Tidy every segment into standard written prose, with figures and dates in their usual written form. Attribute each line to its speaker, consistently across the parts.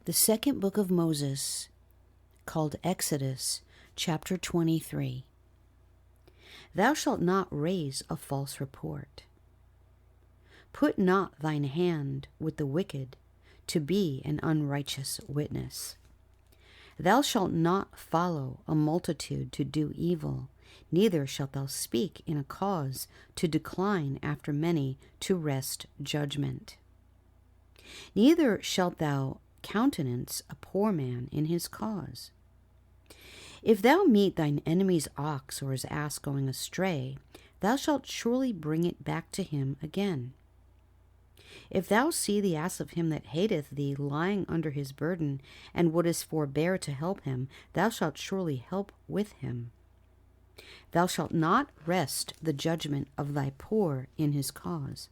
Speaker 1: The second book of Moses, called Exodus, chapter 23. Thou shalt not raise a false report. Put not thine hand with the wicked, to be an unrighteous witness. Thou shalt not follow a multitude to do evil, neither shalt thou speak in a cause to decline after many to wrest judgment. Neither shalt thou countenance a poor man in his cause. If thou meet thine enemy's ox or his ass going astray, thou shalt surely bring it back to him again. If thou see the ass of him that hateth thee lying under his burden, and wouldest forbear to help him, thou shalt surely help with him. Thou shalt not wrest the judgment of thy poor in his cause.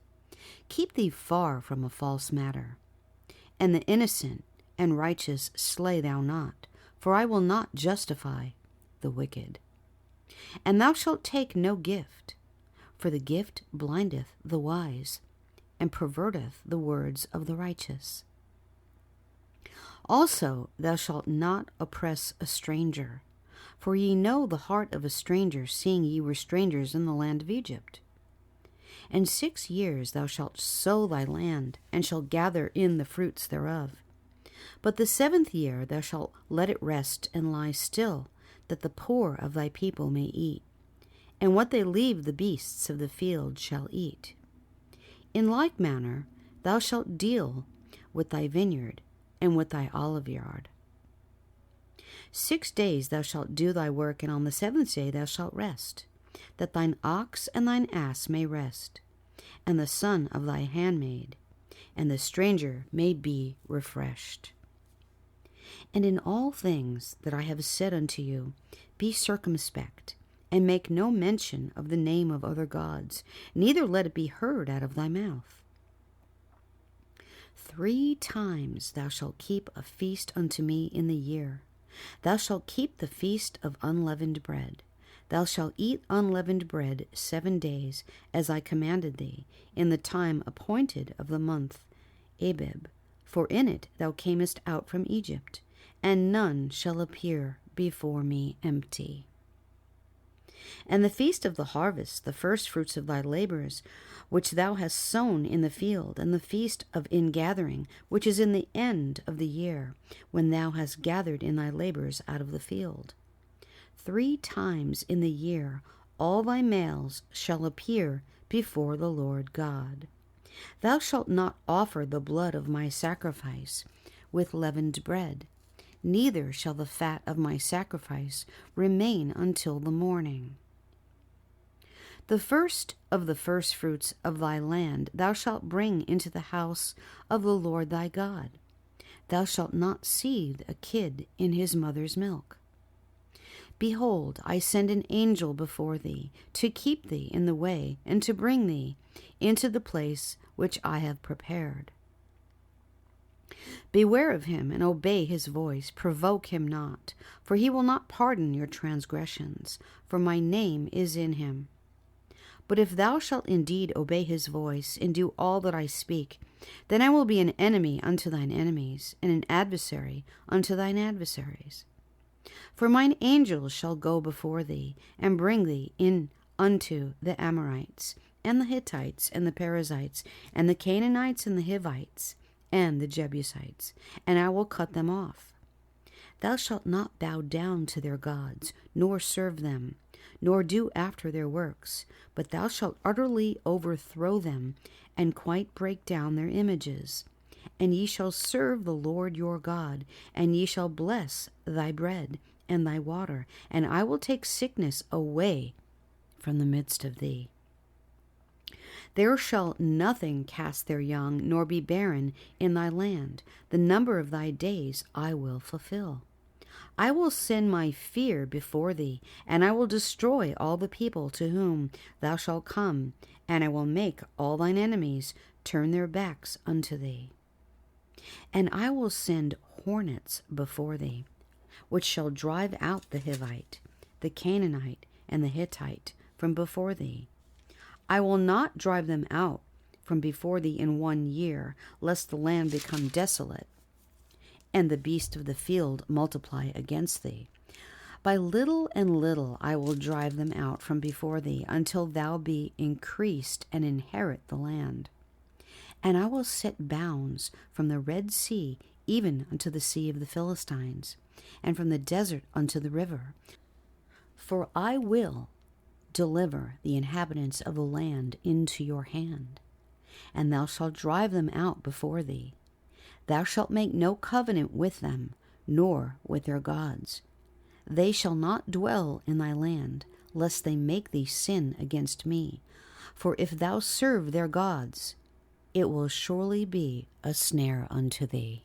Speaker 1: Keep thee far from a false matter. And the innocent and righteous slay thou not, for I will not justify the wicked. And thou shalt take no gift, for the gift blindeth the wise, and perverteth the words of the righteous. Also thou shalt not oppress a stranger, for ye know the heart of a stranger, seeing ye were strangers in the land of Egypt. And 6 years thou shalt sow thy land, and shalt gather in the fruits thereof. But the 7th year thou shalt let it rest and lie still, that the poor of thy people may eat, and what they leave the beasts of the field shall eat. In like manner thou shalt deal with thy vineyard and with thy oliveyard. 6 days thou shalt do thy work, and on the 7th day thou shalt rest, that thine ox and thine ass may rest, and the son of thy handmaid, and the stranger may be refreshed. And in all things that I have said unto you, be circumspect, and make no mention of the name of other gods, neither let it be heard out of thy mouth. 3 times thou shalt keep a feast unto me in the year. Thou shalt keep the feast of unleavened bread. Thou shalt eat unleavened bread 7 days, as I commanded thee, in the time appointed of the month Abib, for in it thou camest out from Egypt, and none shall appear before me empty. And the feast of the harvest, the firstfruits of thy labors, which thou hast sown in the field, and the feast of ingathering, which is in the end of the year, when thou hast gathered in thy labors out of the field. 3 times in the year all thy males shall appear before the Lord God. Thou shalt not offer the blood of my sacrifice with leavened bread, neither shall the fat of my sacrifice remain until the morning. The first of the firstfruits of thy land thou shalt bring into the house of the Lord thy God. Thou shalt not seethe a kid in his mother's milk. Behold, I send an angel before thee, to keep thee in the way, and to bring thee into the place which I have prepared. Beware of him, and obey his voice. Provoke him not, for he will not pardon your transgressions, for my name is in him. But if thou shalt indeed obey his voice, and do all that I speak, then I will be an enemy unto thine enemies, and an adversary unto thine adversaries. For mine angels shall go before thee, and bring thee in unto the Amorites, and the Hittites, and the Perizzites, and the Canaanites, and the Hivites, and the Jebusites, and I will cut them off. Thou shalt not bow down to their gods, nor serve them, nor do after their works, but thou shalt utterly overthrow them, and quite break down their images. And ye shall serve the Lord your God, and ye shall bless thy bread and thy water, and I will take sickness away from the midst of thee. There shall nothing cast their young, nor be barren in thy land. The number of thy days I will fulfill. I will send my fear before thee, and I will destroy all the people to whom thou shalt come, and I will make all thine enemies turn their backs unto thee. And I will send hornets before thee, which shall drive out the Hivite, the Canaanite, and the Hittite from before thee. I will not drive them out from before thee in 1 year, lest the land become desolate. and the beast of the field multiply against thee. By little and little I will drive them out from before thee, until thou be increased and inherit the land. And I will set bounds from the Red Sea even unto the sea of the Philistines, and from the desert unto the river. For I will deliver the inhabitants of the land into your hand, and thou shalt drive them out before thee. Thou shalt make no covenant with them, nor with their gods. They shall not dwell in thy land, lest they make thee sin against me. For if thou serve their gods, it will surely be a snare unto thee.